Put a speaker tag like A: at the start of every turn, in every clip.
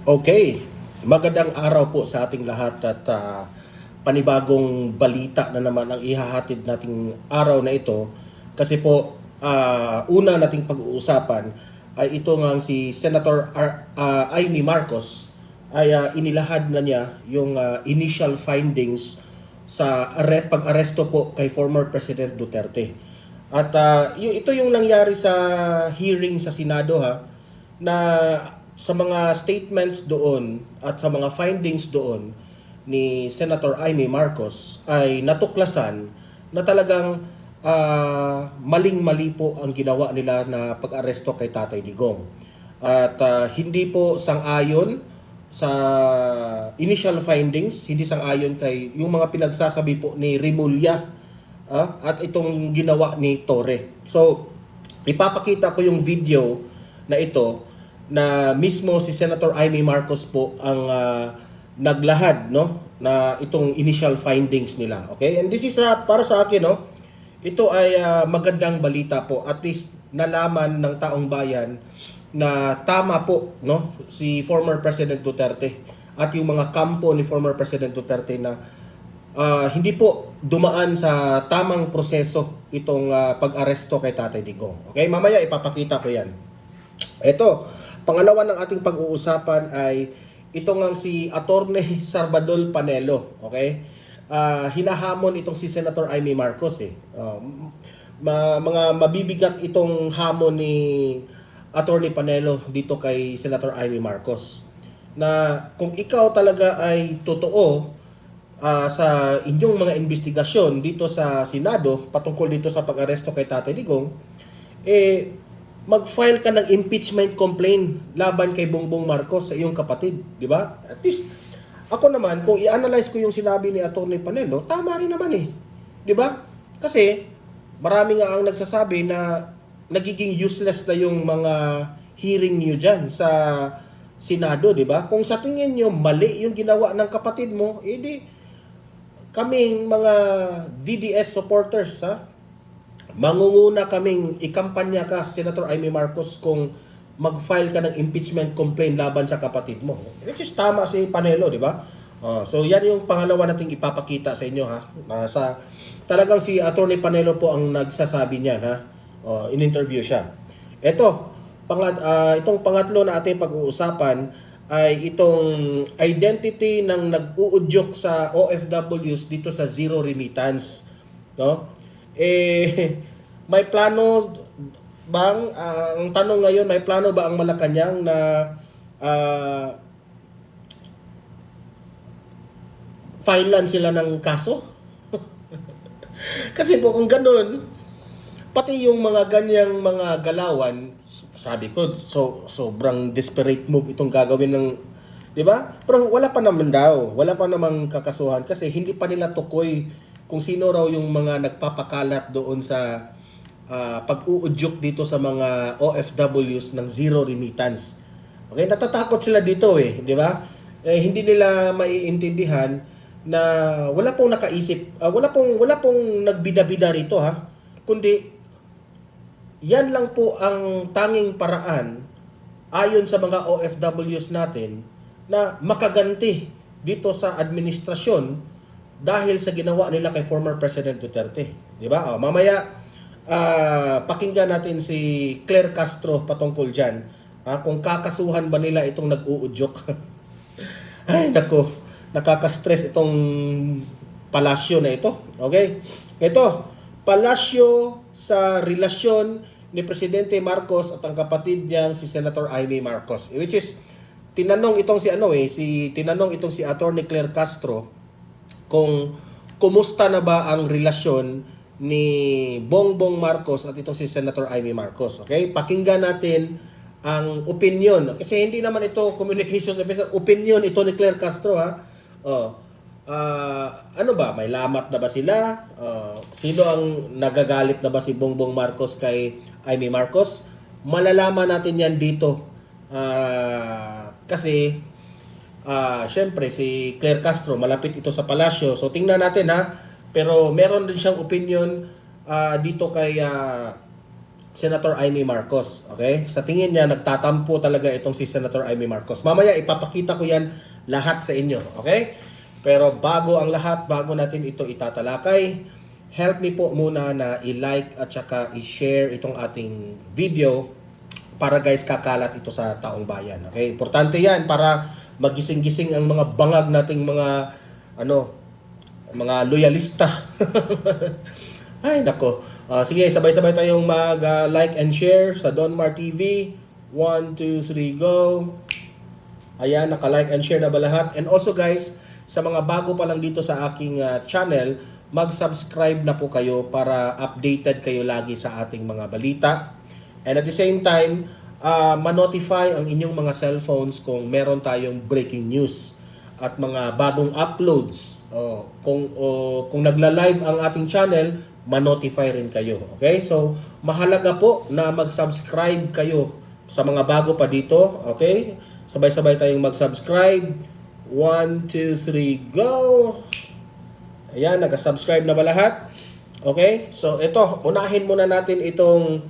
A: Okay, magandang araw po sa ating lahat at panibagong balita na naman ang ihahatid nating araw na ito kasi po una nating pag-uusapan ay ito ngang si Senator Amy Marcos ay inilahad na niya yung initial findings sa pag-aresto po kay former President Duterte. At ito yung nangyari sa hearing sa Senado na sa mga statements doon at sa mga findings doon ni Senator Amy Marcos ay natuklasan na talagang maling-mali po ang ginawa nila na pag-aresto kay Tatay Digong. At hindi po sang-ayon sa initial findings, hindi sang-ayon kay yung mga pinagsasabi po ni Rimulya at itong ginawa ni Torre. So, ipapakita ko yung video na ito na mismo si Senator Amy Marcos po ang naglahad na itong initial findings nila. Okay? And this is para sa akin ito ay magandang balita po. At least nalaman ng taong bayan na tama po si former President Duterte at yung mga kampo ni former President Duterte na hindi po dumaan sa tamang proseso itong pag-aresto kay Tatay Digong. Okay? Mamaya ipapakita ko 'yan. Ito, pangalawa ng ating pag-uusapan ay ito ngang si Attorney Salvador Panelo, okay? Hinahamon itong si Senator Amy Marcos mga mabibigat itong hamon ni Attorney Panelo dito kay Senator Amy Marcos. Na kung ikaw talaga ay totoo sa inyong mga investigasyon dito sa Senado patungkol dito sa pag-aresto kay Tatay Digong, mag-file ka ng impeachment complaint laban kay Bongbong Marcos sa iyong kapatid, di ba? At least ako naman kung i-analyze ko yung sinabi ni Atty. Panelo, tama rin naman di ba? Kasi marami nga ang nagsasabi na nagiging useless na yung mga hearing niyo diyan sa Senado, di ba? Kung sa tingin niyo mali yung ginawa ng kapatid mo, edi kaming mga DDS supporters mangunguna kaming ikampanya ka, Senator Amy Marcos, kung mag-file ka ng impeachment complaint laban sa kapatid mo. Which is tama si Panelo, di ba? So yan yung pangalawa nating ipapakita sa inyo talagang si Attorney Panelo po ang nagsasabi niyan in-interview siya. Itong pangatlo na ating pag-uusapan ay itong identity ng nag-uudyok sa OFWs dito sa zero remittance, may plano bang ang tanong ngayon, may plano ba ang Malacanang na filean sila ng kaso? Kasi po kung ganun, pati yung mga ganyang mga galawan, sabi ko, sobrang desperate move itong gagawin ng, di ba? Pero wala pa namang kakasuhan kasi hindi pa nila tukoy kung sino raw yung mga nagpapakalat doon sa pag-uudyok dito sa mga OFWs ng zero remittance. Okay, natatakot sila dito di ba? Hindi nila maiintindihan na wala pong nakaisip, wala pong nagbida-bida rito kundi yan lang po ang tanging paraan ayon sa mga OFWs natin na makaganti dito sa administrasyon dahil sa ginawa nila kay former President Duterte, di ba? Mamaya pakinggan natin si Claire Castro patungkol diyan, kung kakasuhan ba nila itong nag-uudyok. Ay nako, nakaka-stress itong palasyo na ito. Okay? Ito, palasyo sa relasyon ni Presidente Marcos at ang kapatid niyang si Senator Amy Marcos. Which is tinanong itong si Attorney Claire Castro kung kumusta na ba ang relasyon ni Bongbong Marcos at itong si Senator Amy Marcos. Okay? Pakinggan natin ang opinion. Kasi hindi naman ito communications officer. Opinion ito ni Claire Castro ano ba? May lamat na ba sila? Sino ang nagagalit na ba si Bongbong Marcos kay Amy Marcos? Malalaman natin yan dito. Kasi syempre si Claire Castro malapit ito sa palasyo, so tingnan natin pero meron din siyang opinion dito kay Senator Amy Marcos. Okay? Sa tingin niya, nagtatampo talaga itong si Senator Amy Marcos. Mamaya, ipapakita ko yan lahat sa inyo. Okay? Pero bago ang lahat, bago natin ito itatalakay, help me po muna na i-like at saka i-share itong ating video para guys kakalat ito sa taong bayan. Okay? Importante yan para magising-gising ang mga bangag nating mga mga loyalista. Ay, nako. Sige, sabay-sabay tayong mag-like and share sa Donmar TV. 1, 2, 3, go. Ayan, naka-like and share na ba lahat? And also guys, sa mga bago pa lang dito sa aking channel, mag-subscribe na po kayo para updated kayo lagi sa ating mga balita. And at the same time, ma-notify ang inyong mga cellphones kung meron tayong breaking news at mga bagong uploads. Kung nagla-live ang ating channel, ma-notify rin kayo. Okay? So, mahalaga po na mag-subscribe kayo sa mga bago pa dito. Okay? Sabay-sabay tayong mag-subscribe. 1, 2, 3, go! Ayan, nag-subscribe na ba lahat? Okay? So, ito, unahin muna natin itong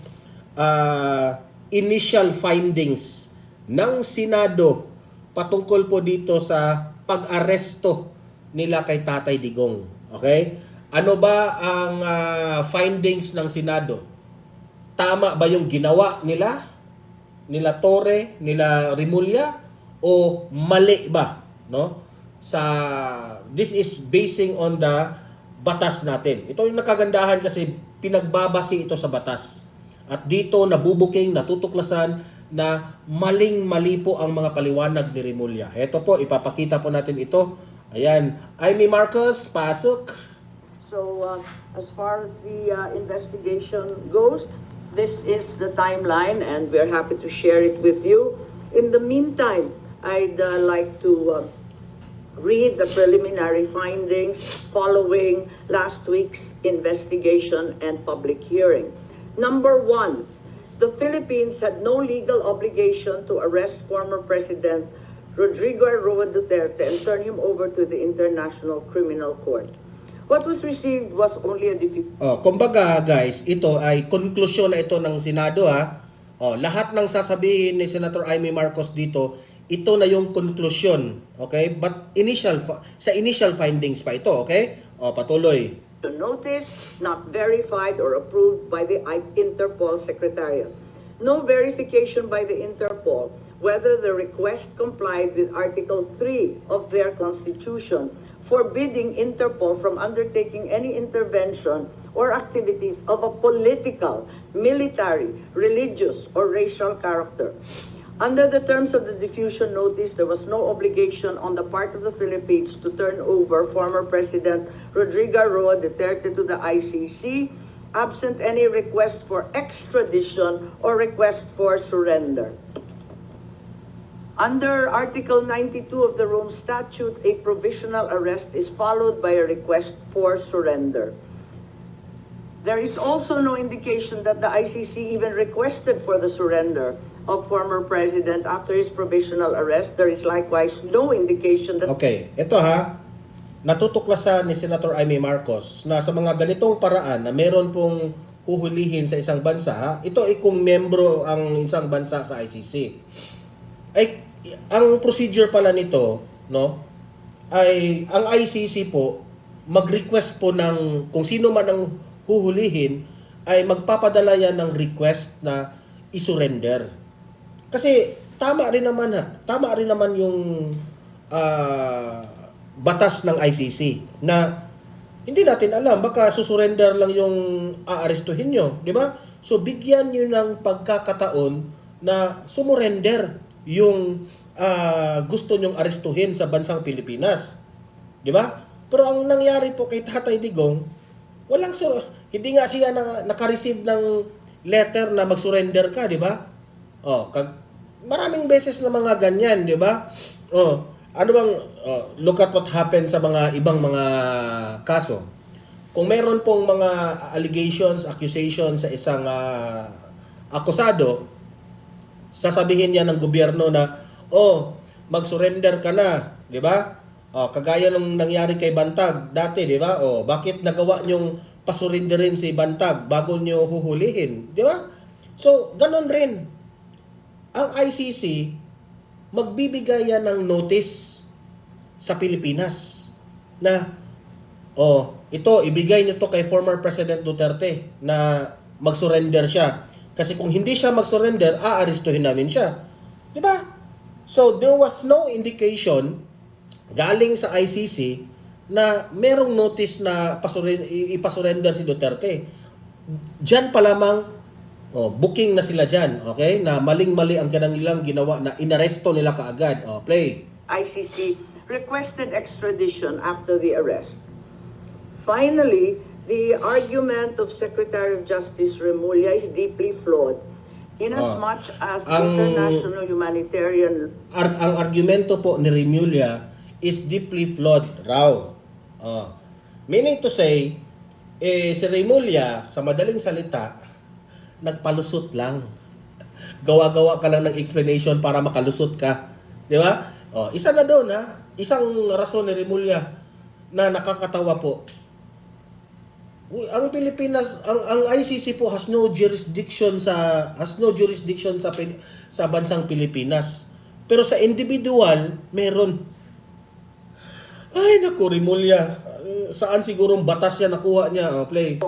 A: initial findings ng Senado patungkol po dito sa pag-aresto nila kay Tatay Digong. Okay? Ano ba ang findings ng Senado? Tama ba yung ginawa nila? Nila Torre, nila Rimulya? O mali ba? No? This is basing on the batas natin. Ito yung nakagandahan kasi pinagbabase ito sa batas. At dito nabubuking, natutuklasan na maling-mali po ang mga paliwanag ni Rimulya. Ito po, ipapakita po natin ito. Ayan. Amy Marcos, pasok.
B: So, as far as the investigation goes, this is the timeline and we're happy to share it with you. In the meantime, I'd like to read the preliminary findings following last week's investigation and public hearing. Number 1, the Philippines had no legal obligation to arrest former President Rodrigo Roa Duterte and turn him over to the International Criminal Court. What was received was only a
A: kumbaga guys, ito ay konklusyon na ito ng Senado ha. Lahat ng sasabihin ni Senator Amy Marcos dito, ito na yung konklusyon. Okay? But sa initial findings pa ito, okay? Patuloy.
B: Notice not verified or approved by the Interpol Secretariat. No verification by the Interpol whether the request complied with Article 3 of their Constitution, forbidding Interpol from undertaking any intervention or activities of a political, military, religious, or racial character. Under the terms of the diffusion notice, there was no obligation on the part of the Philippines to turn over former President Rodrigo Roa Duterte to the ICC, absent any request for extradition or request for surrender. Under Article 92 of the Rome Statute, a provisional arrest is followed by a request for surrender. There is also no indication that the ICC even requested for the surrender of former President after his provisional arrest. There is likewise no indication that...
A: Okay, ito ha, natutuklasan ni Senator Amy Marcos na sa mga ganitong paraan na meron pong huhulihin sa isang bansa, ha, ito ay kung membro ang isang bansa sa ICC. Ay, ang procedure pala nito, no, ay ang ICC po mag-request po ng kung sino man ang huhulihin ay magpapadala yan ng request na i-surrender. Kasi tama rin naman yung batas ng ICC na hindi natin alam, baka susurrender lang yung aarestuhin nyo, di ba? So bigyan nyo ng pagkakataon na sumurrender yung gusto nyong arestuhin sa bansang Pilipinas. Di ba? Pero ang nangyari po kay Tatay Digong, hindi nga siya naka-receive ng letter na mag-surrender ka, di ba? Maraming beses na mga ganyan, di ba? Look at what happened sa mga ibang mga kaso. Kung meron pong mga allegations, accusations sa isang akusado, sasabihin niya ng gobyerno na, mag-surrender ka na, di ba? Kagaya nung nangyari kay Bantag dati, di ba? Bakit nagawa niyong pasurinderin si Bantag bago niyo huhulihin, di ba? So, ganun rin. Ang ICC, magbibigay yan ng notice sa Pilipinas na, ito, ibigay nyo to kay former President Duterte na mag-surrender siya. Kasi kung hindi siya mag-surrender, aarestuhin namin siya. Di ba? So, there was no indication galing sa ICC na merong notice na ipasurrender si Duterte. Diyan pa lamang, booking na sila dyan, okay? Na maling-mali ang kanilang ginawa na inaresto nila kaagad. Play.
B: ICC requested extradition after the arrest. Finally, the argument of Secretary of Justice Remulla is deeply flawed inasmuch as international humanitarian...
A: Ang argumento po ni Remulla is deeply flawed raw. Meaning to say, si Remulla, sa madaling salita, nagpalusot lang. Gawa-gawa ka lang ng explanation para makalusot ka. Di ba? Isa na doon, ha? Isang rason ni Remulla na nakakatawa po. Ang Pilipinas, ang ICC po has no jurisdiction sa bansang Pilipinas. Pero sa individual, meron. Ay, naku, Remulla. Saan sigurong batas yan nakuha niya? Play.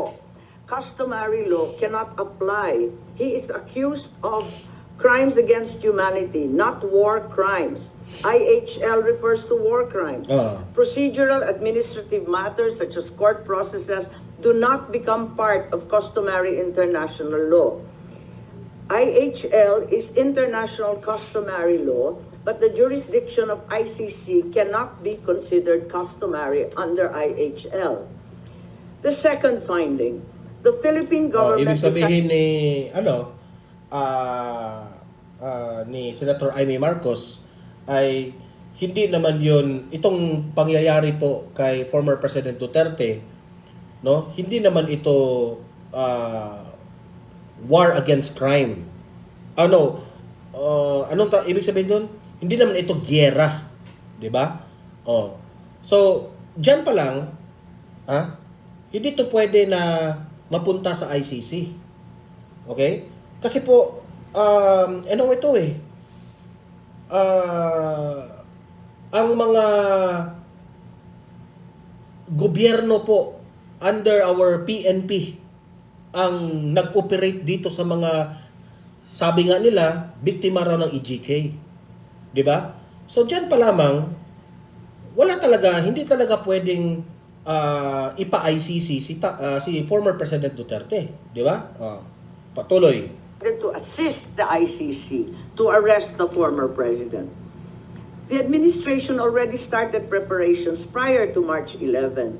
B: Customary law cannot apply. He is accused of crimes against humanity, not war crimes. IHL refers to war crimes. Procedural administrative matters such as court processes do not become part of customary international law. IHL is international customary law, but the jurisdiction of ICC cannot be considered customary under IHL. The second finding, the Philippine government...
A: Ibig sabihin ni Senator Amy Marcos ay hindi naman yun, itong pangyayari po kay former President Duterte, no? Hindi naman ito war against crime. Ibig sabihin doon? Hindi naman ito giyera, 'di ba? So, diyan pa lang, hindi to pwede na mapunta sa ICC. Okay? Kasi po ito ang mga gobyerno po under our PNP ang nag-operate dito sa mga, sabi nga nila, biktima raw ng EJK. 'Di ba? So diyan pa lamang hindi talaga pwedeng ipa-ICC si former President Duterte, 'di ba? Patuloy.
B: To assist the ICC to arrest the former president. The administration already started preparations prior to March 11.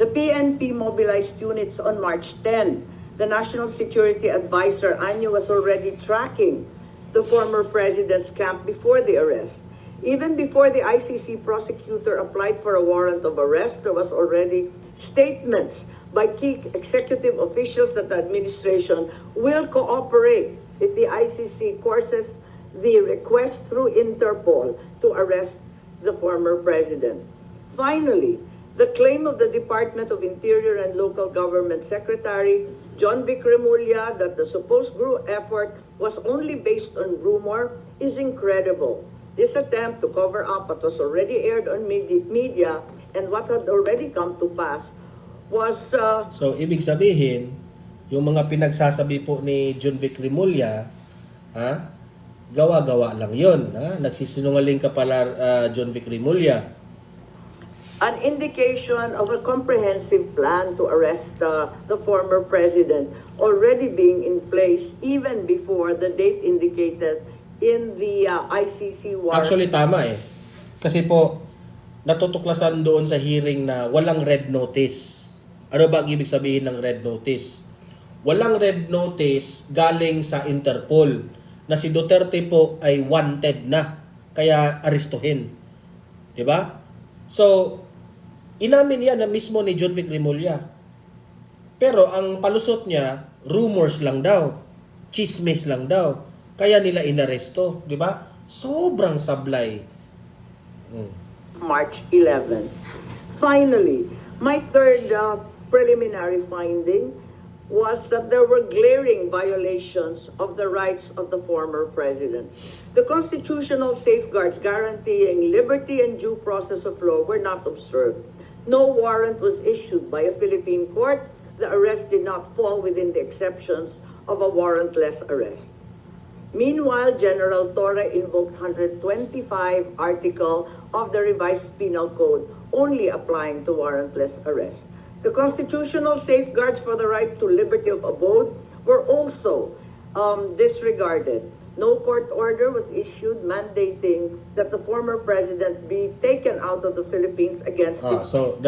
B: The PNP mobilized units on March 10. The National Security Advisor Anyo was already tracking the former president's camp before the arrest. Even before the ICC prosecutor applied for a warrant of arrest, there was already statements by key executive officials that the administration will cooperate if the ICC courses the request through Interpol to arrest the former president. Finally, the claim of the Department of Interior and Local Government Secretary John Vic Remulla that the supposed group effort was only based on rumor is incredible. This attempt to cover up what was already aired on media and what had already come to pass was...
A: So, ibig sabihin, yung mga pinagsasabi po ni John Vic Remulla, gawa-gawa lang yun. Nagsisinungaling ka pala, John Vic Remulla.
B: An indication of a comprehensive plan to arrest the former president already being in place even before the date indicated in the ICC warrant.
A: Actually, tama eh. Kasi po, natutuklasan doon sa hearing na walang red notice. Ano ba ang ibig sabihin ng red notice? Walang red notice galing sa Interpol na si Duterte po ay wanted na, kaya arestuhin. 'Di ba? So, inamin yan na mismo ni John Vic Remulla. Pero ang palusot niya, rumors lang daw. Chismis lang daw. Kaya nila inaresto, 'di ba? Sobrang sablay.
B: March 11. Finally, my third preliminary finding was that there were glaring violations of the rights of the former president. The constitutional safeguards guaranteeing liberty and due process of law were not observed. No warrant was issued by a Philippine court. The arrest did not fall within the exceptions of a warrantless arrest. Meanwhile, General Torre invoked 125 article of the revised penal code, only applying to warrantless arrest. The constitutional safeguards for the right to liberty of abode were also disregarded. No court order was issued mandating that the former president be taken out of the Philippines against his
A: So,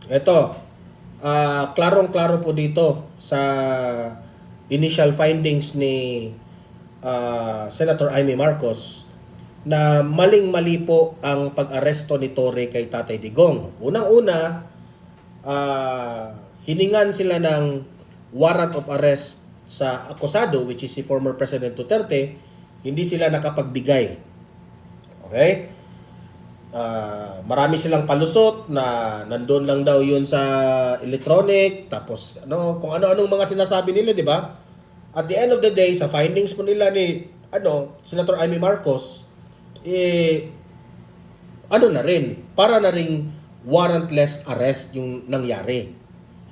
A: ito, klarong-klaro po dito sa initial findings ni Senator Amy Marcos na maling-mali po ang pag-aresto ni Torre kay Tatay Digong. Unang-una, hiningan sila ng warrant of arrest sa akusado, which is si former President Duterte. Hindi sila nakapagbigay. Okay? Marami silang palusot na nandun lang daw yun sa electronic, tapos kung ano-anong mga sinasabi nila, di ba? At the end of the day, sa findings mo nila ni Senator Amy Marcos, para na ring warrantless arrest yung nangyari.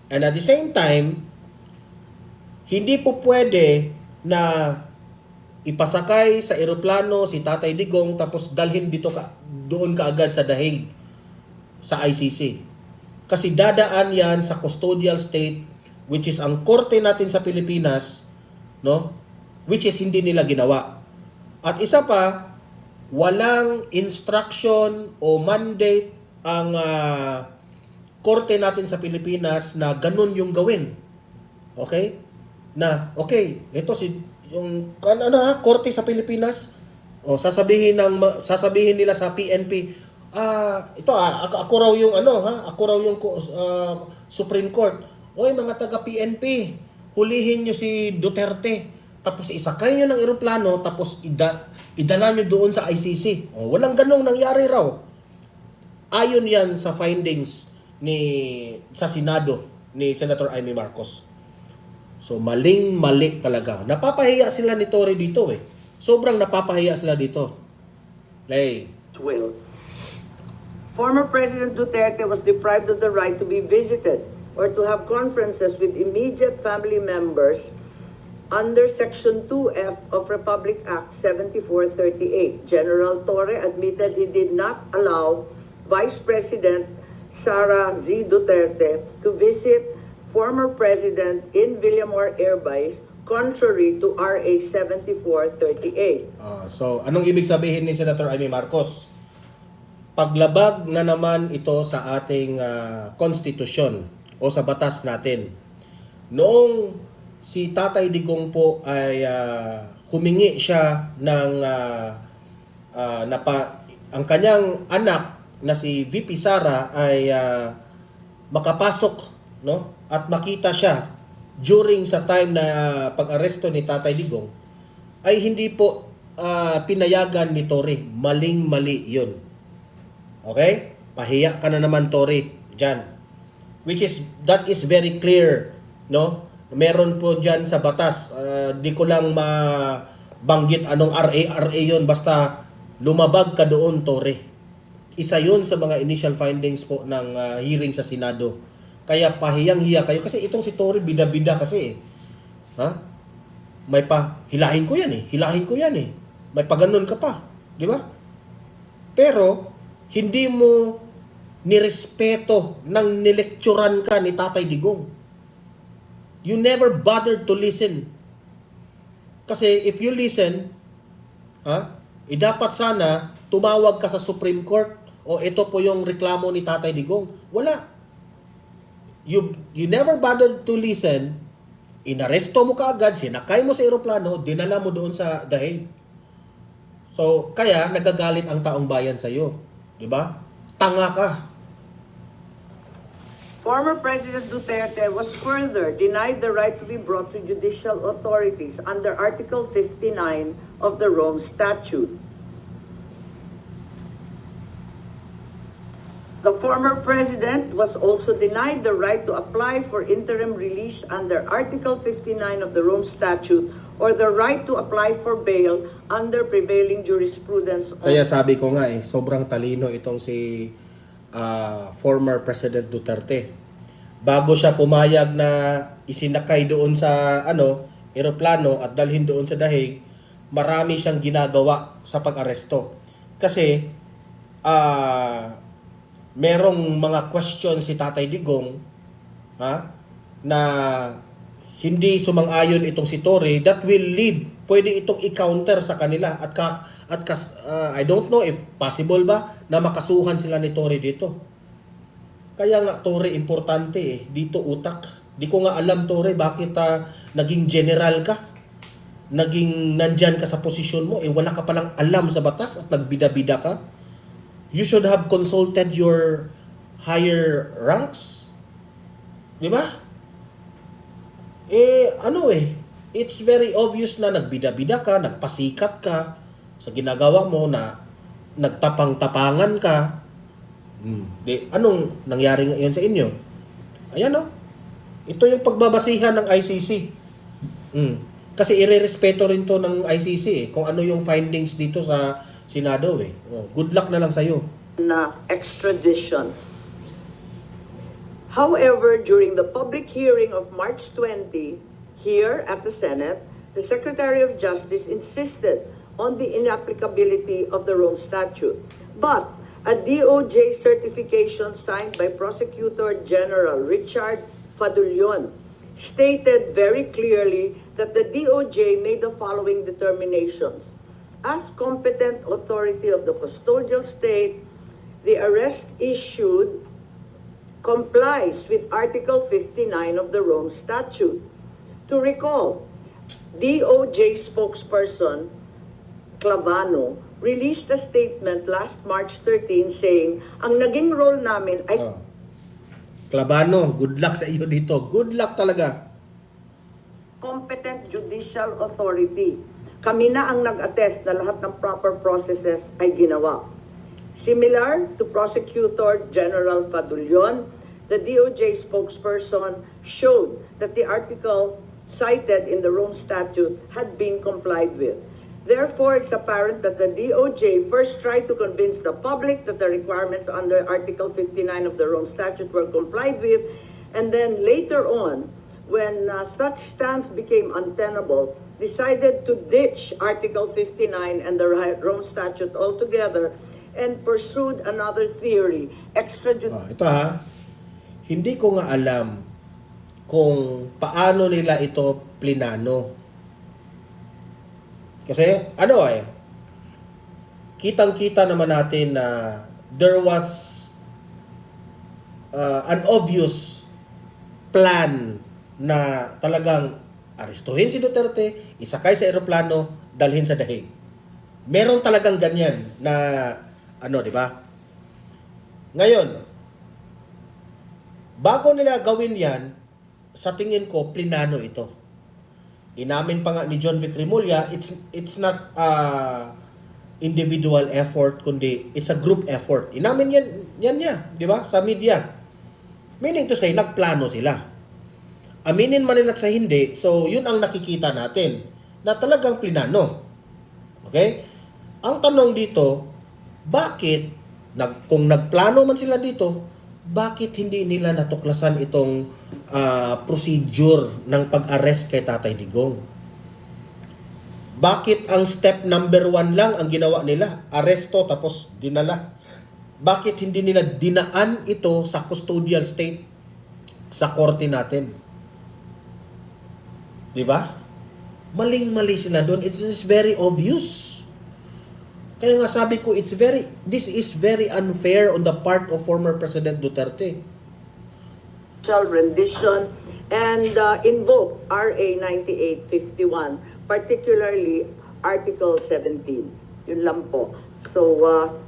A: And at the same time, hindi po pwede na ipasakay sa eroplano si Tatay Digong tapos dalhin doon kaagad sa The Hague sa ICC. Kasi dadaan yan sa custodial state, which is ang korte natin sa Pilipinas, which is hindi nila ginawa. At isa pa, walang instruction o mandate ang korte natin sa Pilipinas na ganun yung gawin. Okay? Ito yung korte sa Pilipinas, sasabihin nila sa PNP, ako raw yung Supreme Court. Oy, mga taga PNP, hulihin nyo si Duterte, tapos isakay nyo ng eroplano, tapos idala nyo doon sa ICC. Walang ganong nangyari raw. Ayon yan sa findings sa Senado ni Senator Amy Marcos. So, maling-mali talaga. Napapahiya sila ni Torre dito eh. Sobrang napapahiya sila dito.
B: Will. Former President Duterte was deprived of the right to be visited or to have conferences with immediate family members under Section 2F of Republic Act 7438. General Torre admitted he did not allow Vice President Sara Z. Duterte to visit former president in Villamor Air Base contrary to RA 7438.
A: So, anong ibig sabihin ni Senator Amy Marcos? Paglabag na naman ito sa ating konstitusyon o sa batas natin. Noong si Tatay Digong po ay humingi siya ng ang kanyang anak na si VP Sara ay makapasok at makita siya during sa time na pag-aresto ni Tatay Digong, ay hindi po pinayagan ni Torre. Maling-mali yun. Okay? Pahiya ka na naman, Torre, dyan. That is very clear, Meron po dyan sa batas. Di ko lang mabanggit anong RA yun, basta lumabag ka doon, Torre. Isa yun sa mga initial findings po ng hearing sa Senado. Kaya pahiyang-hiya kayo. Kasi itong si Torre, bida-bida kasi May hilahin ko yan eh. May paganon ka pa. Di ba? Pero, hindi mo nirespeto nang nilekturan ka ni Tatay Digong. You never bothered to listen. Kasi if you listen, dapat sana tumawag ka sa Supreme Court o ito po yung reklamo ni Tatay Digong. Wala. You never bothered to listen, inaresto mo kaagad, sinakay mo sa eroplano, dinala mo doon sa The Hague. So, kaya nagagalit ang taong bayan sa iyo, 'di ba? Tanga ka.
B: Former President Duterte was further denied the right to be brought to judicial authorities under Article 59 of the Rome Statute. The former president was also denied the right to apply for interim release under Article 59 of the Rome Statute or the right to apply for bail under prevailing jurisprudence.
A: Kaya sabi ko nga sobrang talino itong si former President Duterte. Bago siya pumayag na isinakay doon sa eroplano at dalhin doon sa Dahig, marami siyang ginagawa sa pag-aresto. Kasi merong mga question si Tatay Digong na hindi sumang-ayon itong si Torre that will lead, pwede itong i-counter sa kanila at I don't know if possible ba na makasuhan sila ni Torre dito. Kaya nga Torre importante dito utak. Di ko nga alam Torre bakit naging general ka, naging nandyan ka sa posisyon mo, wala ka palang alam sa batas at nagbida-bida ka. You should have consulted your higher ranks. Di ba? It's very obvious na nagbida-bida ka, nagpasikat ka sa ginagawa mo, na nagtapang-tapangan ka. Anong nangyari ngayon sa inyo? Ayan ito yung pagbabasihan ng ICC. Kasi irerespeto rin to ng ICC kung ano yung findings dito sa Senado good luck na lang sa'yo.
B: Na extradition. However, during the public hearing of March 20 here at the Senate, the Secretary of Justice insisted on the inapplicability of the Rome Statute. But a DOJ certification signed by Prosecutor General Richard Fadulion stated very clearly that the DOJ made the following determinations. As competent authority of the custodial state, the arrest issued complies with Article 59 of the Rome Statute. To recall, DOJ spokesperson Clavano released a statement last March 13 saying, ang naging role namin ay...
A: Clavano, good luck sa iyo dito. Good luck talaga.
B: Competent judicial authority. Kami na ang nag-attest na lahat ng proper processes ay ginawa. Similar to Prosecutor General Fadulion, the DOJ spokesperson showed that the article cited in the Rome Statute had been complied with. Therefore, it's apparent that the DOJ first tried to convince the public that the requirements under Article 59 of the Rome Statute were complied with, and then later on, when such stance became untenable, decided to ditch Article 59 and the Rome Statute altogether and pursued another theory, extrajudicial.
A: Ito hindi ko nga alam kung paano nila ito plinano. Kasi kitang-kita naman natin na there was an obvious plan na talagang arestuhin si Duterte, isakay sa eroplano, dalhin sa Dahig. Meron talagang ganyan na di ba? Ngayon, bago nila gawin yan, sa tingin ko plinano ito. Inamin pa nga ni John Vic Remulla, it's not individual effort kundi it's a group effort. Inamin yan niya, di ba? Sa media. Meaning to say, nagplano sila. Aminin man nila sa hindi, so yun ang nakikita natin na talagang plinano. Okay? Ang tanong dito, bakit kung nagplano man sila dito, bakit hindi nila natuklasan itong procedure ng pag-arrest kay Tatay Digong? Bakit ang step number 1 lang ang ginawa nila? Aresto tapos dinala. Bakit hindi nila dinaan ito sa custodial state sa korte natin? Di ba? Maling-mali sila doon. It's very obvious. Kaya nga sabi ko, this is very unfair on the part of former President Duterte.
B: Rendition and invoke RA 9851, particularly Article 17. Yun lang po. So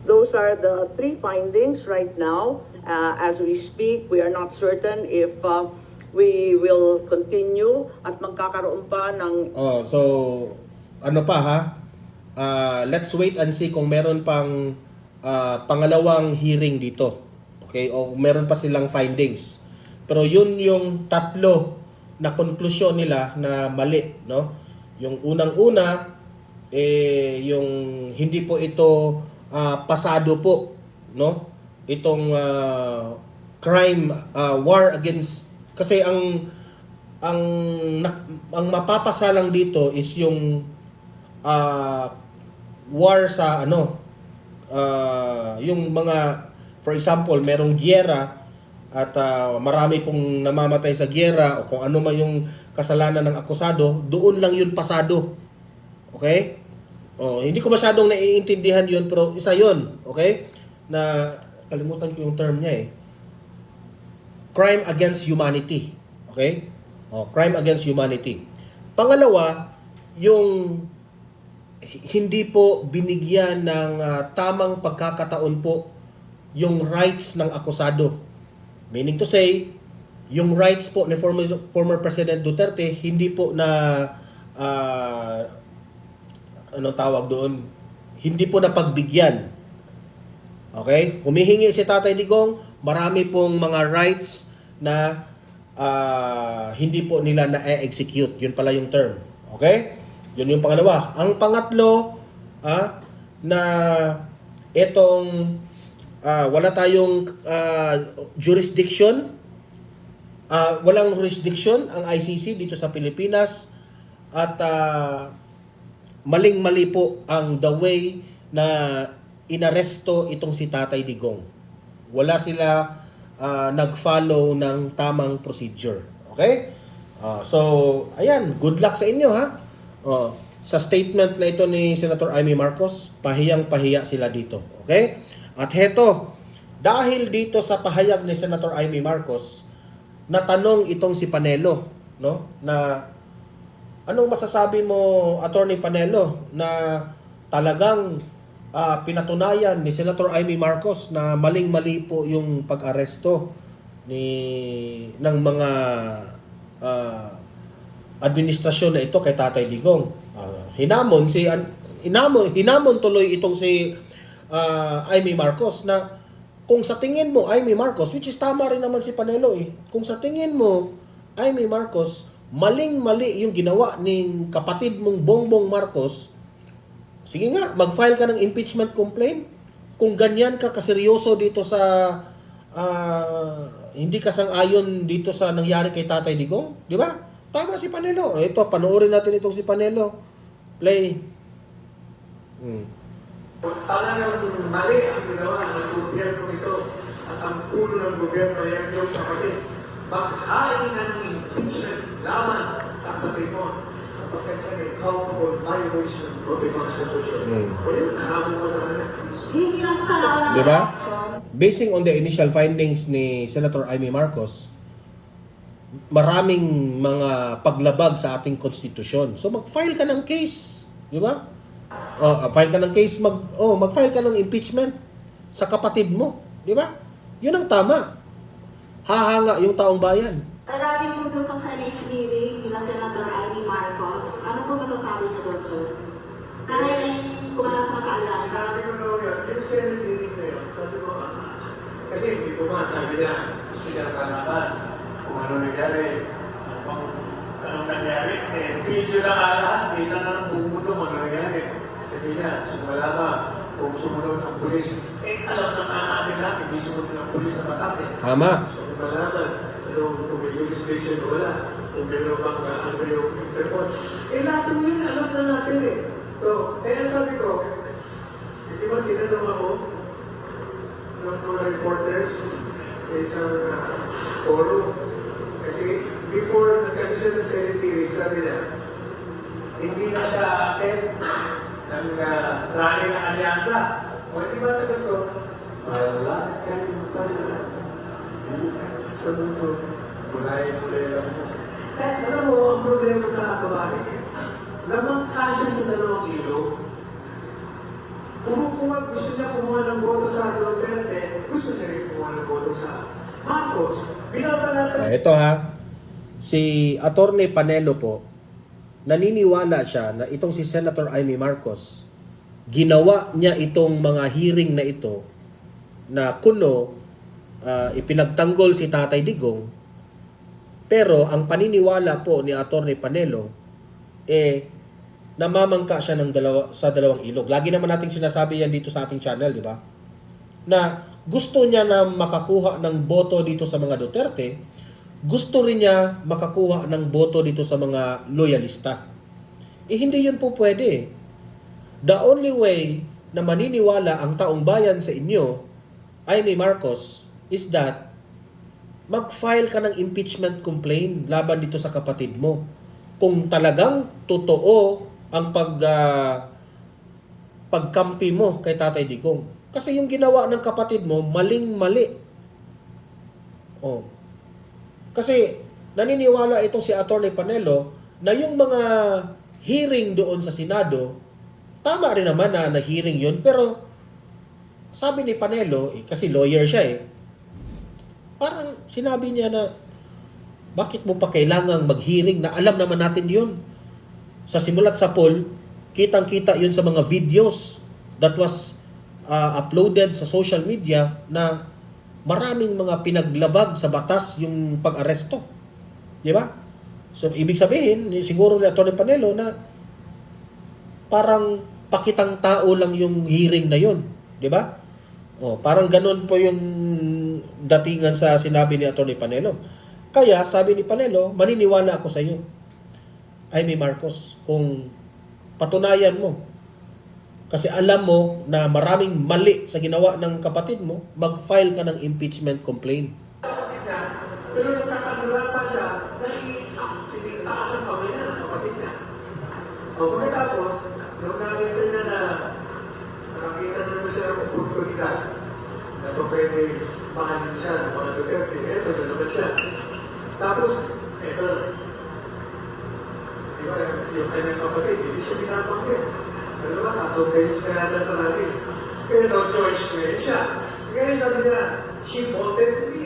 B: those are the 3 findings right now. As we speak, we are not certain if we will continue at magkakaroon pa ng...
A: So ano pa let's wait and see kung meron pang pangalawang hearing dito. Okay? O meron pa silang findings. Pero yun yung tatlo na konklusyon nila na mali, no? Yung unang-una, yung hindi po ito pasado po, no? Itong crime, war against, kasi ang ang mapapasalang dito is yung war sa yung mga, for example, merong giyera at marami pong namamatay sa giyera o kung ano man yung kasalanan ng akusado, doon lang yun pasado. Okay? Hindi ko masyadong naiintindihan yun, pero isa yun. Okay? Na, kalimutan ko yung term niya eh. Crime against humanity. Okay? Crime against humanity. Pangalawa, yung hindi po binigyan ng tamang pagkakataon po yung rights ng akusado. Meaning to say, yung rights po ni former President Duterte hindi po na anong tawag doon? Hindi po napagbigyan. Okay? Humihingi si Tatay Digong, marami pong mga rights na hindi po nila na-execute. Yun pala yung term. Okay? Yun yung pangalawa. Ang pangatlo, na itong wala tayong jurisdiction, walang jurisdiction ang ICC dito sa Pilipinas at maling-mali po ang the way na inaresto itong si Tatay Digong. Wala sila nag-follow ng tamang procedure. Okay? So, ayan, good luck sa inyo ha. Sa statement na ito ni Senator Amy Marcos, pahiyang-pahiya sila dito. Okay? At heto, dahil dito sa pahayag ni Senator Amy Marcos, natanong itong si Panelo, no? Na anong masasabi mo, Attorney Panelo, na talagang pinatunayan ni Senator Amy Marcos na maling-mali po yung pag-aresto ng mga administrasyon na ito kay Tatay Digong. Hinamon tuloy itong si Amy Marcos na kung sa tingin mo, Amy Marcos, which is tama rin naman si Panelo kung sa tingin mo, Amy Marcos, maling-mali yung ginawa ng kapatid mong Bongbong Marcos, sige nga, mag-file ka ng impeachment complaint. Kung ganyan ka kaseryoso dito sa hindi ka sang-ayon dito sa nangyari kay Tatay Digong, di ba? Tama si Panelo. Ito, panoorin natin itong si Panelo. Play.
C: Talagang mali ang ginawa ng gobyerno ito at ang ulo ng gobyerno ay ang iyong kapatid. Maghain ng impeachment laban sa kapatid mo kapag siya ay culpable violation of the Constitution. O yun, nahabol mo sa kanya.
B: Hindi lang kasalanan.
A: Diba? Basing on the initial findings ni Senator Amy Marcos, maraming mga paglabag sa ating konstitusyon. So mag-file ka ng case, di ba? File ka ng case, mag-file ka ng impeachment sa kapatid mo, di ba? 'Yun ang tama. Hahanga yung taong bayan.
D: Regarding po doon sa Senate hearing nila Senator Amy Marcos, ano po masasabi niyo doon, sir? Dahil wala sa kaalam.
C: Sabi ko na yan, yung Senate meeting na yun, sabi ko, kasi hindi ko sabi niya, gusto niya kalaban kung ano nangyari. Anong nangyari? Video na nga lahat, kita na ng bumutong ano nangyari. Sabi niya, sumala ba kung sumunod ang pulis? Alam na namin lahat, hindi sumunod ng pulis sa batas
A: Tama.
C: So, malaman, kung may jurisdiction o wala, kung meron bang ano yung interpol. Lahat ng yun, alam na natin So, kaya sabi ko, hindi ba tinanong ako ng mga reporters sa isang forum? Kasi before nagkakisa na Senate hearing, sabi niya, hindi na siya atin ng rally ng alyansa. O di ba sagot ko, wala, kahit yung pala. Sagot ko, mulay lang mo. Kahit alam mo, ang problema sa babae, namangkasya sa dalawang ilog. Kumukuha, gusto niya kumuha ng boto sa Duterte, gusto niya rin kumuha ng boto sa Marcos. Binabalatan.
A: Ito ha, si Attorney Panelo po, naniniwala siya na itong si Senator Amy Marcos, ginawa niya itong mga hearing na ito na kuno ipinagtanggol si Tatay Digong, pero ang paniniwala po ni Atty. Panelo, namamangka siya sa dalawang ilog. Lagi naman nating sinasabi yan dito sa ating channel, di ba? Na gusto niya na makakuha ng boto dito sa mga Duterte, gusto rin niya makakuha ng boto dito sa mga loyalista. Hindi yun po pwede. The only way na maniniwala ang taong bayan sa inyo, Amy Marcos, is that mag-file ka ng impeachment complaint laban dito sa kapatid mo. Kung talagang totoo ang pagkampi mo kay Tatay Digong. Kasi yung ginawa ng kapatid mo, maling-mali. Kasi naniniwala ito si Atty. Panelo na yung mga hearing doon sa Senado, tama rin naman na hearing yun, pero sabi ni Panelo, kasi lawyer siya parang sinabi niya na bakit mo pa kailangang mag-hearing na alam naman natin yun. Sa simulat sa poll, kitang-kita yun sa mga videos that was uploaded sa social media na maraming mga pinaglabag sa batas yung pag-aresto. Di ba? So, ibig sabihin, siguro ni Atty. Panelo na parang pakitang tao lang yung hearing na yun. Di ba? Parang ganun po yung datingan sa sinabi ni Atty. Panelo. Kaya, sabi ni Panelo, maniniwala ako sa iyo, Amy Marcos, kung patunayan mo. Kasi alam mo na maraming mali sa ginawa ng kapatid mo, mag-file ka ng impeachment complaint.
C: Pero nakakagula pa siya na tinitaas ang kamay niya ng kapatid niya. Pagkatapos, nung nakita niya na nakakita naman siya ng oportunidad na pwede mahalin siya ng mga Duterte, eto na naman siya. Tapos, eto, di ba, yung kanyang kapatid, hindi siya binabanggit. Ano ba, atong beses ka nata sa natin. Kaya no choice ngayon siya. Kaya sabi niya, she voted me.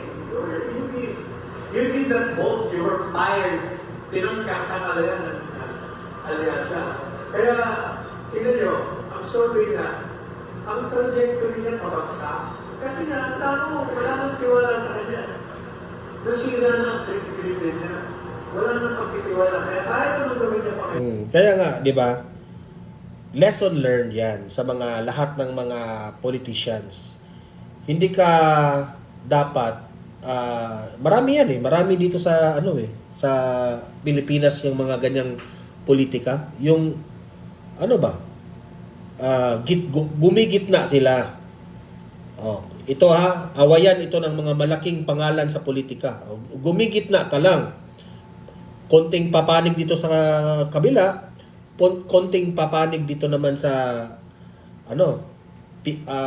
C: You did not vote, you were fired. Tinangkang ka na yan ng alyansa. Kaya, tingnan nyo, ang survey na, ang trajectory niya pabagsak. Kasi nga, ang tao, wala nang tiwala sa kanya. Nasira na ang credibility niya. Wala nang pagkitiwala. Kaya kahit anong gawin niya pa
A: Kaya nga, di ba? Lesson learned yan sa mga lahat ng mga politicians. Hindi ka dapat marami yan marami dito sa sa Pilipinas yung mga ganyang politika, yung gumigitna sila. Ito awayan ito ng mga malaking pangalan sa politika. Gumigitna ka lang. Konting papanig dito sa kabila, konting papanig dito naman sa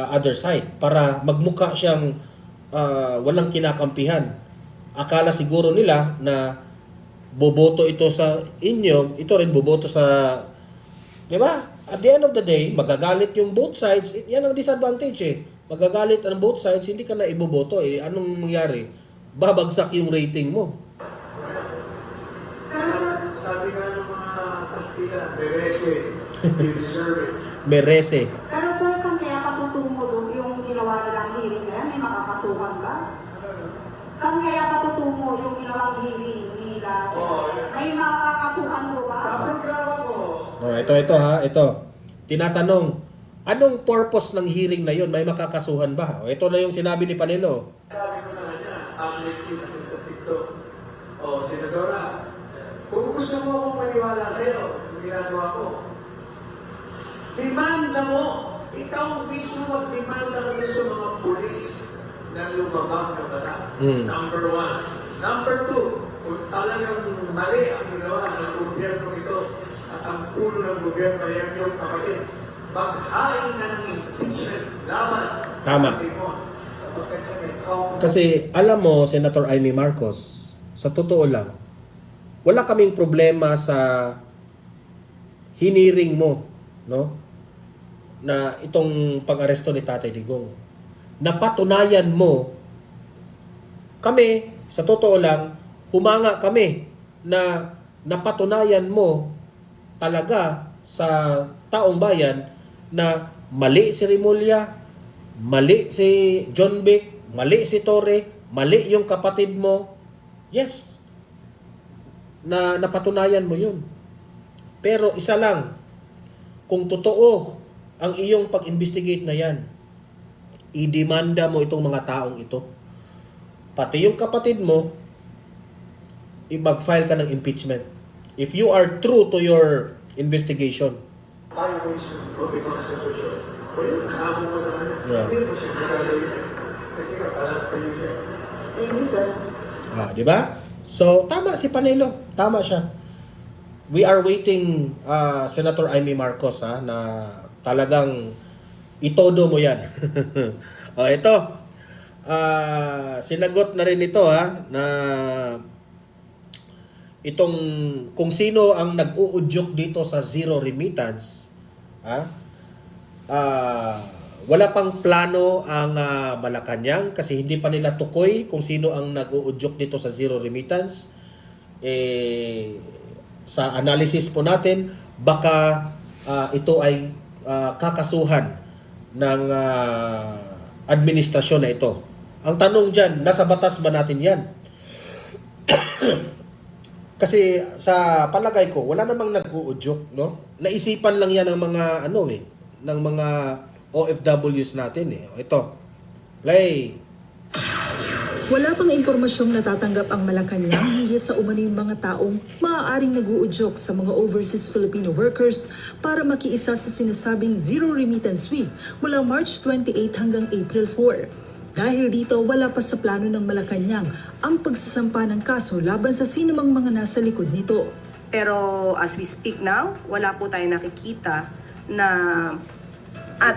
A: other side para magmukha siyang walang kinakampihan. Akala siguro nila na boboto ito sa inyo, ito rin boboto sa, di ba? At the end of the day, magagalit yung both sides. Yan ang disadvantage Magagalit ang both sides, hindi ka na iboboto Anong mangyari? Babagsak yung rating mo.
C: Sabi nga ng mga Kastila, merece, you deserve it.
A: Merece.
D: Pero sir, saan kaya patutungo doon yung ginawa nilang hearing na yan? May makakasuhan ba? Saan kaya patutungo yung ginawang hearing nila? May makakasuhan mo ba?
C: Sa programa ko,
A: Ito. Tinatanong, anong purpose ng hearing na yun? May makakasuhan ba? Ito na yung sinabi ni Panelo.
C: sabi ko sa kanya, actually, sa TikTok, Senadora, kung gusto mo akong maniwala sa'yo, yung ginagawa ko, demanda mo, ikaw mismo mag-demanda mo sa mga pulis na lumabang na batas. Number 1. Number 2, kung talagang mali ang ginawa ng gobyerno ito at ang ulo ng gobyerno ay yung kapatid, maghain ka ng impeachment laban
A: Tama.
C: sa ating mo.
A: Kasi alam mo, Senator Amy Marcos, sa totoo lang, wala kaming problema sa hiniring mo, na itong pag-aresto ni Tatay Digong. Napatunayan mo, kami, sa totoo lang, humanga kami na napatunayan mo talaga sa taong bayan na mali si Remulla, mali si John Vic, mali si Torre, mali yung kapatid mo, yes, na napatunayan mo yun. Pero isa lang, kung totoo ang iyong pag-investigate na yan, idemanda mo itong mga taong ito. Pati yung kapatid mo, mag-file ka ng impeachment. If you are true to your investigation.
C: Violation of the Constitution. O yun, kasama mo sa kanya.
A: Yeah.
C: Hindi mo siya magagawin. Kasi ka pala kayo siya.
D: Thank you, sir.
A: Di ba? So, tama si Panelo. Tama siya. We are waiting, Senator Amy Marcos, na talagang itodo mo yan. Ito. Sinagot na rin ito, na itong kung sino ang nag-uudyok dito sa zero remittance, wala pang plano ang Malacanang kasi hindi pa nila tukoy kung sino ang nag-uudyok dito sa zero remittance. Sa analysis po natin, baka ito ay kakasuhan ng administrasyon na ito. Ang tanong dyan, nasa batas ba natin yan? Kasi sa palagay ko, wala namang nag-uudyok, no? Naisipan lang yan ng mga ng mga OFWs natin . Ito. Play.
E: Wala pang impormasyong natatanggap ang Malacanang hinggil sa umano'y mga taong maaaring nag-uudyok sa mga overseas Filipino workers para makiisa sa sinasabing zero remittance week mula March 28 hanggang April 4. Dahil dito, wala pa sa plano ng Malacanang ang pagsasampa ng kaso laban sa sinumang mga nasa likod nito.
F: Pero as we speak now, wala po tayo nakikita na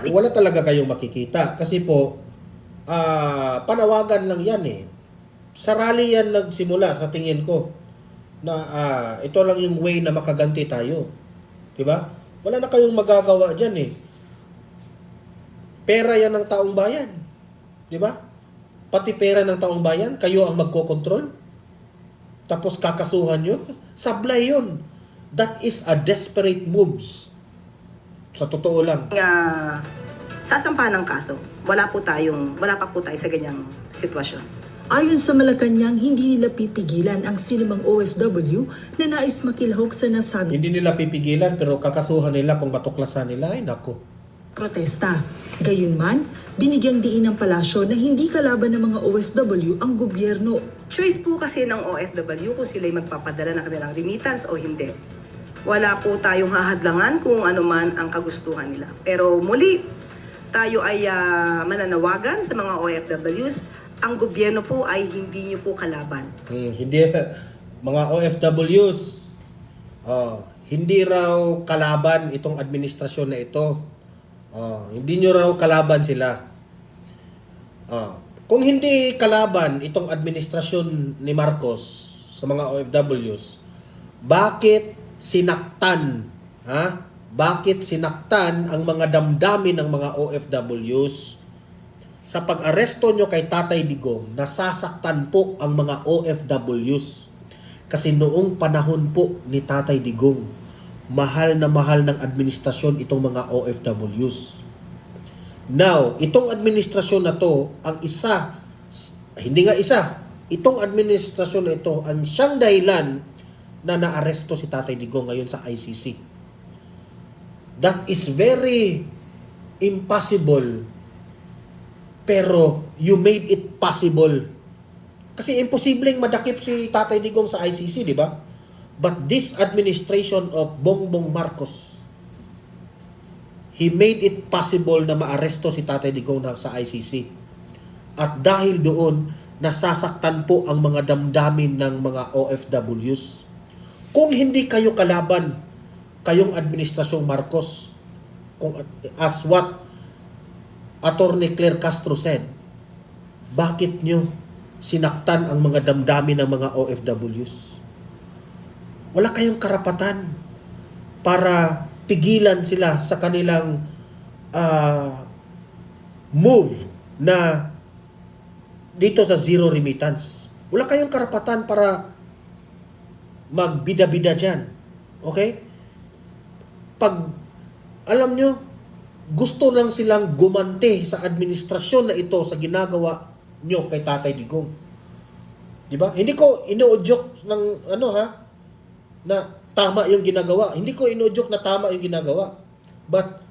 A: Wala talaga kayong makikita kasi po panawagan lang yan . Sa rally yan nagsimula sa tingin ko na ito lang yung way na makaganti tayo. 'Di ba? Wala na kayong magagawa diyan . Pera yan ng taong bayan. 'Di ba? Pati pera ng taong bayan, kayo ang magkokontrol. Tapos kakasuhan nyo. Sablay yun. That is a desperate moves. Sa totoo lang.
F: sasampa ng kaso. Wala pa po tayo sa ganyang sitwasyon.
E: Ayon sa Malacanang, hindi nila pipigilan ang sinumang OFW na nais makilahok sa nasabi
A: Hindi nila pipigilan pero kakasuhan nila kung matuklasan nila. Ay nako.
E: protesta. Gayunman, binigyang diin ng palasyo na hindi kalaban ng mga OFW ang gobyerno.
F: Choice po kasi ng OFW kung sila'y magpapadala ng kanilang remittance o hindi. Wala po tayong hahadlangan kung ano man ang kagustuhan nila. Pero muli, tayo ay mananawagan sa mga OFWs. Ang gobyerno po ay hindi nyo po kalaban.
A: Hindi, mga OFWs, hindi raw kalaban itong administrasyon na ito. Hindi nyo raw kalaban sila. Kung hindi kalaban itong administrasyon ni Marcos sa mga OFWs, bakit sinaktan? Bakit sinaktan ang mga damdamin ng mga OFWs? Sa pag-aresto nyo kay Tatay Digong, nasasaktan po ang mga OFWs. Kasi noong panahon po ni Tatay Digong, mahal ng administrasyon itong mga OFWs. Now, itong administrasyon na to, itong administrasyon na ito, ang siyang dahilan na naaresto si Tatay Digong ngayon sa ICC. That is very impossible, pero you made it possible. Kasi imposibleng madakip si Tatay Digong sa ICC, di ba? But this administration of Bongbong Marcos, he made it possible na maaresto si Tatay Digong sa ICC. At dahil doon, nasasaktan po ang mga damdamin ng mga OFWs. Kung hindi kayo kalaban, kayong administrasyong Marcos, as what Attorney Claire Castro said, bakit nyo sinaktan ang mga damdamin ng mga OFWs? Wala kayong karapatan para pigilan sila sa kanilang move na dito sa zero remittance. Wala kayong karapatan para magbida-bida dyan. Okay? Pag, alam nyo, gusto lang silang gumante sa administrasyon na ito sa ginagawa nyo kay Tatay Digong. Di ba? Hindi ko inuudyok ng na tama yung ginagawa. Hindi ko inuudyok na tama yung ginagawa. But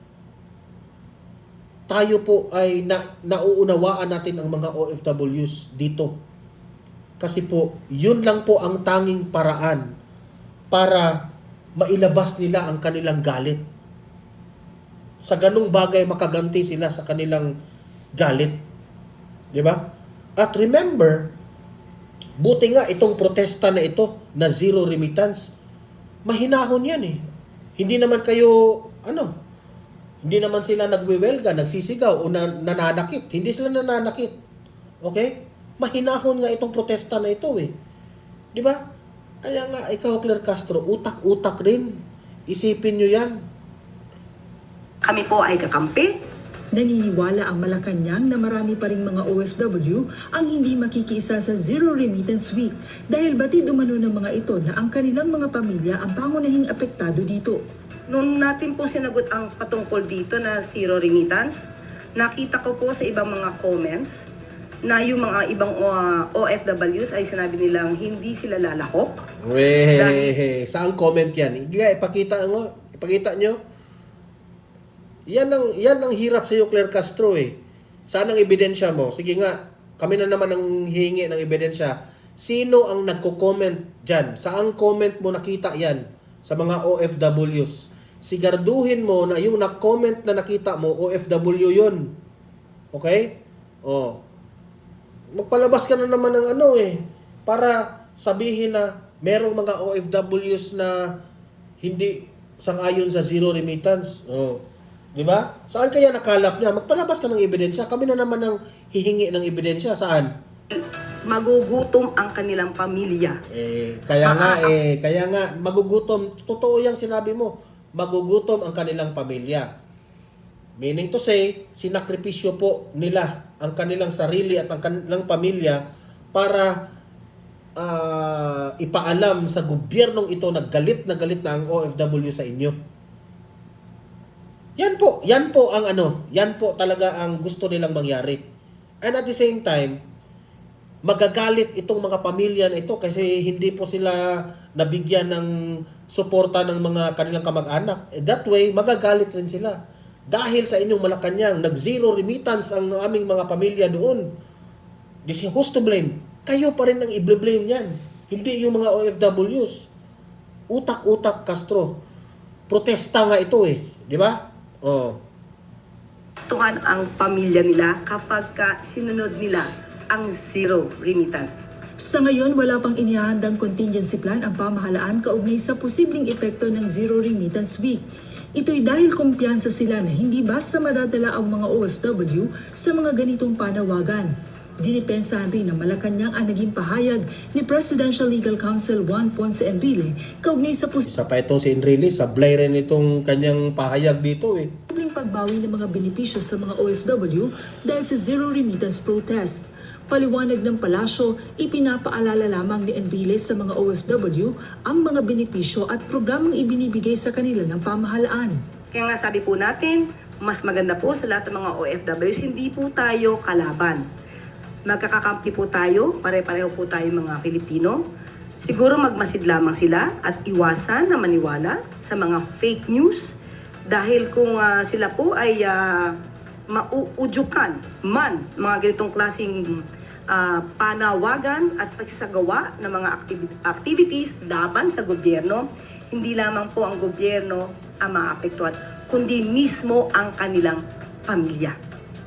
A: tayo po ay nauunawaan natin ang mga OFWs dito. Kasi po, yun lang po ang tanging paraan para mailabas nila ang kanilang galit. Sa ganung bagay, makaganti sila sa kanilang galit. Di ba? At remember, buti nga itong protesta na ito na zero remittance, mahinahon yan eh. Hindi naman kayo, hindi naman sila nagwiwelga, nagsisigaw o nananakit. Hindi sila nananakit. Okay? Mahinahon nga itong protesta na ito eh. Di ba? Kaya nga, ikaw, Claire Castro, utak-utak rin. Isipin nyo yan.
F: Kami po ay kakampi.
E: Naniniwala ang Malacanang na marami pa ring mga OFW ang hindi makikiisa sa Zero Remittance Week dahil batid umano ng mga ito na ang kanilang mga pamilya ang pangunahing apektado dito.
F: Noon natin po sinagot ang patungkol dito na zero remittance, nakita ko po sa ibang mga comments na yung mga ibang OFWs ay sinabi nilang hindi sila lalahok.
A: Saan comment yan? Ipakita nyo. Yan ang hirap sa iyo, Claire Castro eh. Saan ang ebidensya mo? Sige nga, kami na naman ang hihingi ng ebidensya. Sino ang nagko-comment dyan? Saan comment mo nakita yan? Sa mga OFWs. Siguraduhin mo na yung nag-comment na nakita mo, OFW yun. Okay? Magpalabas ka na naman ng para sabihin na merong mga OFWs na hindi sang-ayon sa zero remittance. Di ba? Saan kaya nakalap niya? Magpalabas ka ng ebidensya. Kami na naman ang hihingi ng ebidensya. Saan?
F: Magugutom ang kanilang pamilya.
A: Kaya nga, magugutom. Totoo yung sinabi mo. Magugutom ang kanilang pamilya. Meaning to say, sinakripisyo po nila ang kanilang sarili at ang kanilang pamilya para ipaalam sa gobyernong ito na galit na ang OFW sa inyo. Yan po talaga ang gusto nilang mangyari. And at the same time, magagalit itong mga pamilya na ito kasi hindi po sila nabigyan ng suporta ng mga kanilang kamag-anak. That way, magagalit rin sila. Dahil sa inyong Malacanang, nag-zero remittance ang aming mga pamilya doon. Who's to blame? Kayo pa rin ang i-blame yan. Hindi yung mga OFWs. Utak-utak, Castro. Protesta nga ito eh. Di ba?
F: Tuhan ang pamilya nila kapag sinunod nila ang zero remittance.
E: Sa ngayon, wala pang inihahandang contingency plan ang pamahalaan kaugnay sa posibleng epekto ng Zero Remittance Week. Ito'y dahil kumpiyansa sila na hindi basta madadala ang mga OFW sa mga ganitong panawagan. Dinipensahan rin ng Malacanang ang naging pahayag ni Presidential Legal Counsel Juan Ponce Enrile kaugnay sa
A: Isa pa itong si Enrile, sablay rin itong kanyang pahayag dito eh.
E: posibleng pagbawi ng mga benepisyo sa mga OFW dahil sa Zero Remittance Protest. Paliwanag ng palasyo, ipinapaalala lamang ni Enrile sa mga OFW ang mga benepisyo at programang ibinibigay sa kanila ng pamahalaan.
F: Kaya nga sabi po natin, mas maganda po sa lahat ng mga OFWs, hindi po tayo kalaban. Magkakakampi po tayo, pare-pareho po tayo mga Pilipino. Siguro magmasid lamang sila at iwasan na maniwala sa mga fake news dahil kung sila po ay mauudyukan man mga ganitong klaseng panawagan at pagsasagawa ng mga activities laban sa gobyerno, hindi lamang po ang gobyerno ang maapektuhan, kundi mismo ang kanilang pamilya.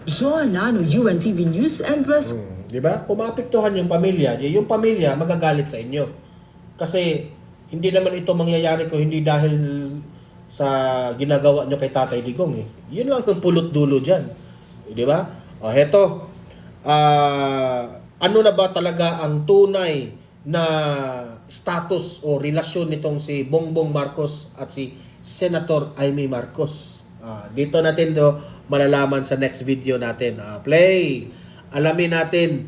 E: Joan Nano, UNTV News and Press.
A: Di ba? Kung maapektuhan yung pamilya magagalit sa inyo. Kasi hindi naman ito mangyayari kung hindi dahil sa ginagawa nyo kay Tatay Digong eh. Yun lang ang pulot dulo dyan. Di ba? Heto. Ano na ba talaga ang tunay na status o relasyon nitong si Bongbong Marcos at si Senator Amy Marcos? Dito natin malalaman sa next video natin. Play! Alamin natin,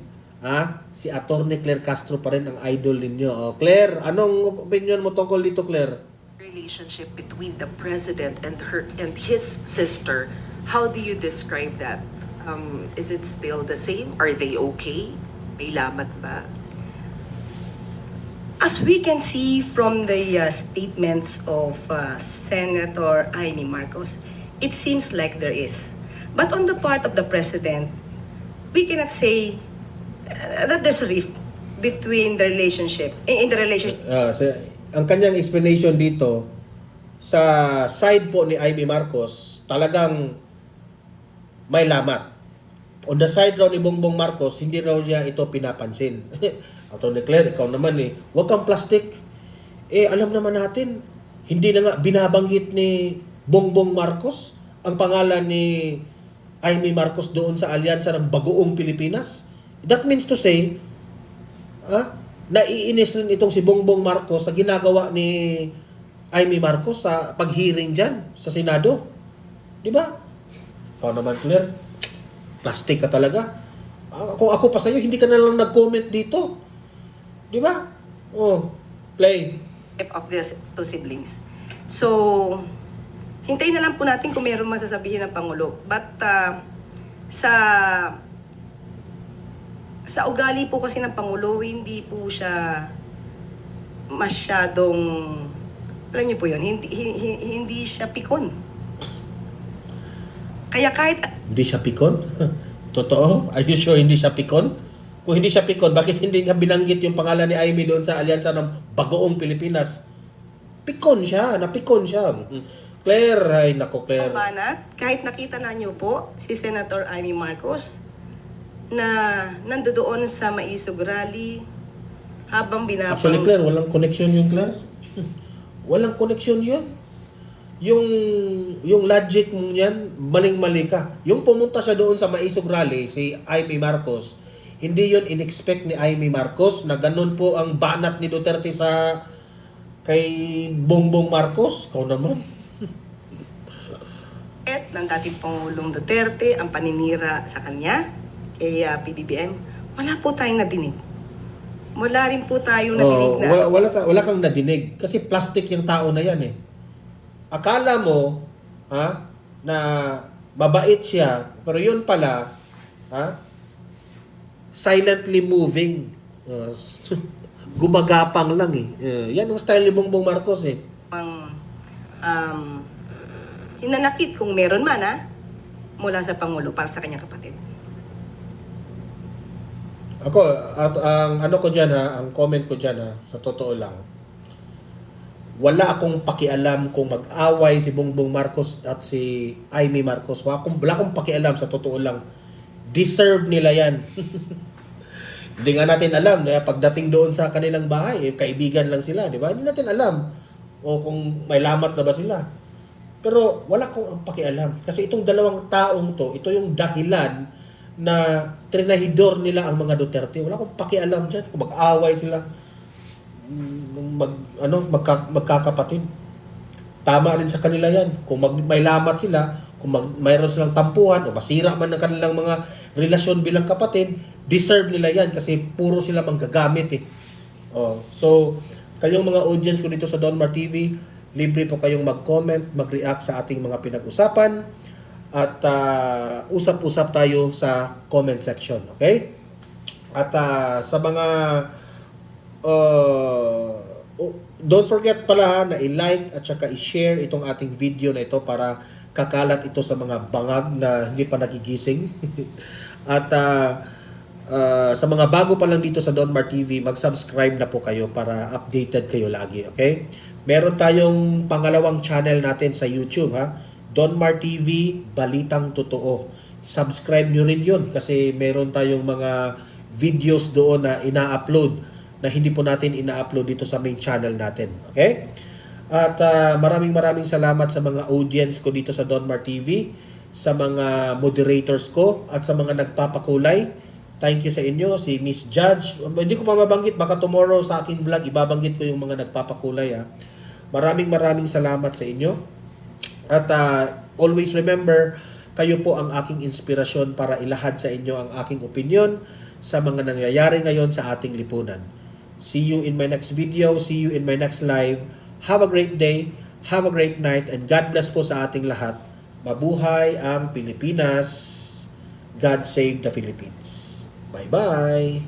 A: si Attorney Claire Castro pa rin ang idol ninyo. Claire, anong opinion mo tungkol dito, Claire?
G: Relationship between the president and his sister, how do you describe that? Is it still the same? Are they okay? May lamat ba?
F: As we can see from the statements of Senator Amy Marcos, it seems like there is. But on the part of the President, we cannot say that there's a rift between the relationship, in the relationship.
A: Ang kanyang explanation dito, sa side po ni Amy Marcos, talagang may lamat. On the side raw ni Bongbong Marcos, hindi raw niya ito pinapansin. Atty. Claire, ikaw naman huwag kang plastic. Alam naman natin, hindi na nga binabanggit ni Bongbong Marcos ang pangalan ni Amy Marcos doon sa alyansa ng Bagoong Pilipinas. That means to say, naiinis rin itong si Bongbong Marcos sa ginagawa ni Amy Marcos sa pag-hearing dyan sa Senado. Di ba? Ikaw naman, Claire, plastic ka talaga. Kung ako pa sa'yo, hindi ka na lang nag-comment dito. Di ba? Play.
F: Of the two siblings. So, hintayin na lang po natin kung meron masasabihin ng Pangulo. But sa ugali po kasi ng Pangulo, hindi po siya masyadong, alam niyo po yun, hindi siya pikon. Kaya kahit
A: Hindi siya pikon? Totoo? Are you sure hindi siya pikon? Kung hindi siya pikon, bakit hindi niya binanggit yung pangalan ni Amy doon sa alyansa ng Bagoong Pilipinas? Pikon siya, napikon siya. Claire, ay nako Claire.
F: banat, kahit nakita na niyo po si Senator Amy Marcos na nandoon sa Maisog Rally habang binabang...
A: Actually Claire, walang connection yung Claire. Walang connection yun. Yung logic mo yan, maling-mali ka. Yung pumunta siya doon sa Maisog Rally, si Amy Marcos, hindi yun in-expect ni Amy Marcos na ganun po ang banat ni Duterte sa kay Bongbong Marcos. Ikaw naman.
F: ng dating Pangulong Duterte, ang paninira sa kanya, kay PBBM, wala po tayong nadinig. Wala rin po tayong nadinig na...
A: Wala kang nadinig. Kasi plastic yung tao na yan Akala mo, na mabait siya, pero yun pala, silently moving. Gumagapang lang yan ang style ni Bongbong Marcos
F: hinanakit kung meron man mula sa Pangulo para sa kanyang kapatid.
A: Ako, ang ano ko dyan ang comment ko dyan sa totoo lang, wala akong pakialam kung mag-away si Bongbong Marcos at si Amy Marcos. Wala akong pakialam, sa totoo lang. Deserve nila yan. Hindi nga natin alam na pagdating doon sa kanilang bahay, kaibigan lang sila, di ba? Hindi natin alam o kung may lamat na ba sila. Pero wala akong pakialam. Kasi itong dalawang taong to, ito yung dahilan na trinahidor nila ang mga Duterte. Wala akong pakialam dyan kung mag-away sila. Magkakapatid. Tama rin sa kanila yan. Kung may lamat sila, kung mayroon silang tampuhan o masira man ang kanilang mga relasyon bilang kapatid, deserve nila yan kasi puro sila manggagamit So, kayong mga audience ko dito sa Donmar TV, libre po kayong mag-comment, mag-react sa ating mga pinag-usapan at usap-usap tayo sa comment section, okay? At sa mga don't forget pala na i-like at saka i-share itong ating video na ito para kakalat ito sa mga bangag na hindi pa nagigising. At sa mga bago pa lang dito sa Donmar TV, mag-subscribe na po kayo para updated kayo lagi, okay? Meron tayong pangalawang channel natin sa YouTube, Donmar TV, Balitang Totoo. Subscribe nyo rin yun kasi meron tayong mga videos doon na ina-upload na hindi po natin ina-upload dito sa main channel natin. Okay? At maraming salamat sa mga audience ko dito sa Donmar TV, sa mga moderators ko, at sa mga nagpapakulay. Thank you sa inyo, si Miss Judge. Hindi ko pa mabanggit, baka tomorrow sa aking vlog, ibabanggit ko yung mga nagpapakulay. Maraming salamat sa inyo. At always remember, kayo po ang aking inspirasyon para ilahad sa inyo ang aking opinion sa mga nangyayari ngayon sa ating lipunan. See you in my next video. See you in my next live. Have a great day. Have a great night. And God bless po sa ating lahat. Mabuhay ang Pilipinas. God save the Philippines. Bye-bye!